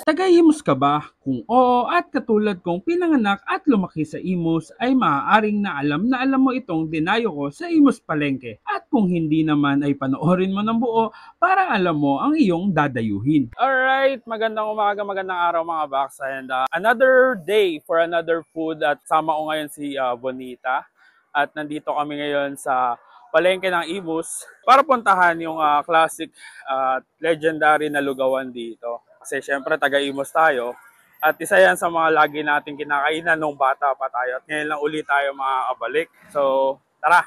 Taga-Imus ka ba? Kung oo at katulad kong pinanganak at lumaki sa Imus ay maaaring na alam mo itong dinayo ko sa Imus Palengke. At kung hindi naman ay panoorin mo ng buo para alam mo ang iyong dadayuhin. Alright, magandang umaga, magandang araw mga Baks. And another day for another food at sama ko ngayon si Bonita. At nandito kami ngayon sa Palengke ng Imus para puntahan yung classic legendary na lugawan dito. Kasi syempre taga-Imus tayo at isa yan sa mga lagi nating kinakainan nung bata pa tayo at ngayon lang ulit tayo makakabalik. So tara,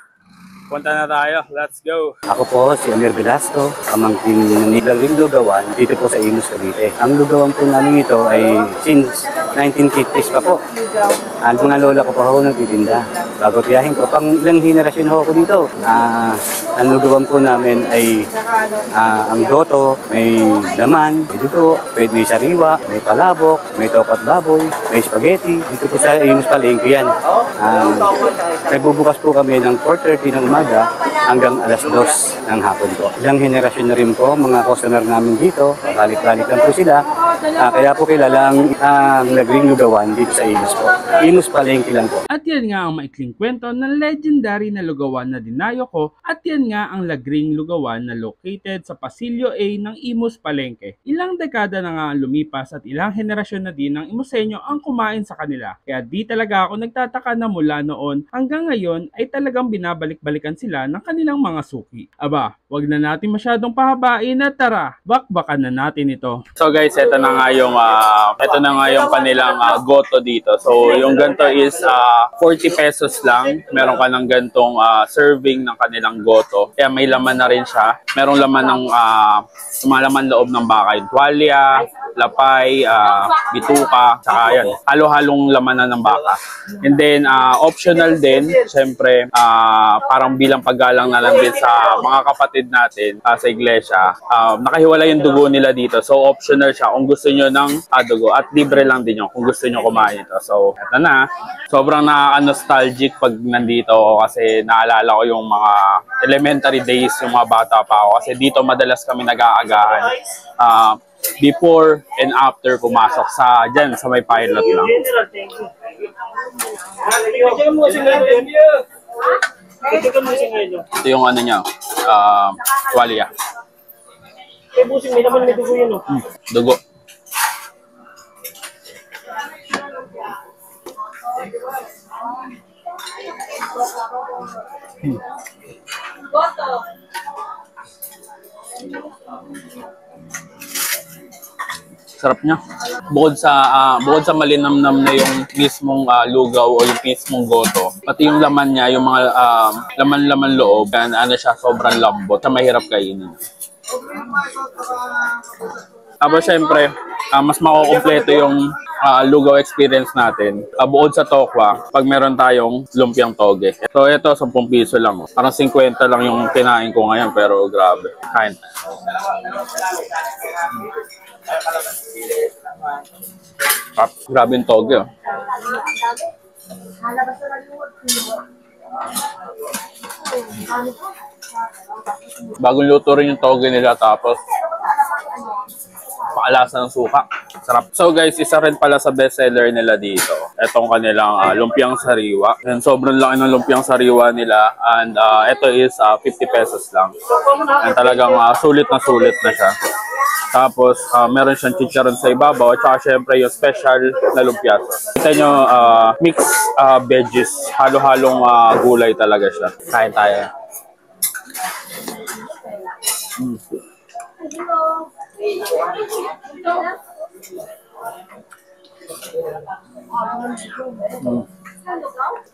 punta na tayo. Let's go! Ako po si Amir Velasco, pamangkin ng Lagring Lugawan dito po sa Imus, Cavite. Ang lugawan po namin ito ay since 1950s pa po. Ang mga lola ko pa ho nagtitinda. Bago tiyahin ko, pang ilang henerasyon ho ako dito. Ang lugawan po namin ay ang goto, may laman, may dugo, may sariwa, may palabok, may topat baboy, may spaghetti. Dito po sa Imus Palengke yan. Nagbubukas po kami ng 4:30 ng umaga hanggang alas 2 ng hapon po. Ilang henerasyon na rin po mga customer namin dito. Balik-balik lang po sila. Kaya po kilala ang Lagring Lugawan dito sa Imus po. Imus Palengke lang po. At yan nga ang maikling kwento ng legendary na lugawan na dinayo ko at yan nga ang Lagring Lugawan na located sa Pasilyo A ng Imus Palengke. Ilang dekada na nga ang lumipas at ilang henerasyon na din ng Imuseño ang kumain sa kanila. Kaya di talaga ako nagtataka na mula noon hanggang ngayon ay talagang binabalik-balikan sila ng kanilang mga suki. Aba, wag na natin masyadong pahabain at tara, bakbakan na natin ito. So guys, ito na nga yung kanilang goto dito. So yung ganito is 40 pesos lang. Meron ka ng gantong serving ng kanilang goto. Kaya may laman na rin siya. Merong laman ng laman loob ng baka. Yung tuwalya, lapay, bituka, saka yan. Halo-halong laman na ng baka. And then optional din, syempre parang bilang paggalang na lang din sa mga kapatid natin sa iglesia. Nakahiwala yung dugo nila dito. So optional siya kung gusto nyo ng dugo. At libre lang din yun kung gusto nyo kumain ito. So ito na. Sobrang nostalgic pag nandito ako kasi naalala ko yung mga elementary days, yung mga bata pa ako. Kasi dito madalas kami nag-aagahan. Before and after pumasok dyan sa may pilot lang. Ito yung ano niya, tuwalya. Dugo. Sarap niya. Bukod sa malinamnam na yung mismong lugaw o yung mismong goto, pati yung laman niya, yung mga laman-laman loob, siya sobrang lambot, sa mahirap kainin. Tapos syempre, mas makukumpleto yung lugaw experience natin. Bukod sa tokwa, pag meron tayong lumpiang toge. So ito, 10 piso lang. Parang 50 lang yung kinain ko ngayon, pero grabe. Kain. Grabe yung toge. Bagong luto rin yung toge nila, tapos pakalasa ng suka. Sarap. So guys, isa rin pala sa bestseller nila dito, itong kanilang lumpiang sariwa. And sobrang laki ng lumpiang sariwa nila. And ito is 50 pesos lang. And talagang sulit na siya. Tapos meron siyang chicharon sa ibabaw at saka syempre yung special na lumpia sauce. Kita nyo, mixed veggies. Halo-halong gulay talaga siya. Kain tayo.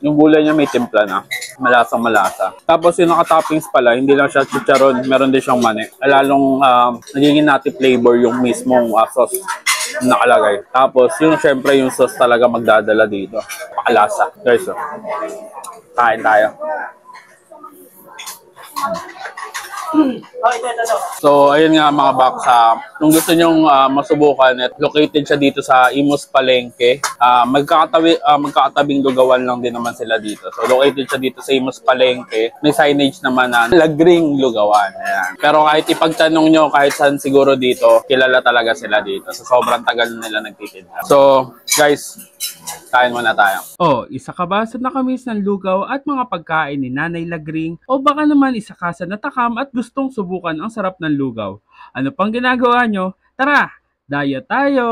Yung gulay niya may timpla na. Malasang-malasa. Tapos yung naka-toppings pala, hindi lang siya chicharon, meron din siyang mani. Lalong nagiging nati flavor yung mismong sauce na nakalagay. Tapos yung syempre yung sauce talaga magdadala dito. Pakalasa. Guys, kain tayo. So, ayun nga mga baksa. Kung gusto nyong masubukan, located siya dito sa Imus Palengke. Magkakatabing lugawan lang din naman sila dito. So, located siya dito sa Imus Palengke. May signage naman na Lagring Lugawan. Ayan. Pero kahit ipagtanong nyo, kahit saan siguro dito, kilala talaga sila dito. So, sobrang tagal na nila nagtitinda. So, guys, kain muna tayo. Oh, isa ka ba sa nakamiss ng lugaw at mga pagkain ni Nanay Lagring? O baka naman isa ka sa natakam at gustong subukan ang sarap ng lugaw? Ano pang ginagawa nyo? Tara, dayo tayo!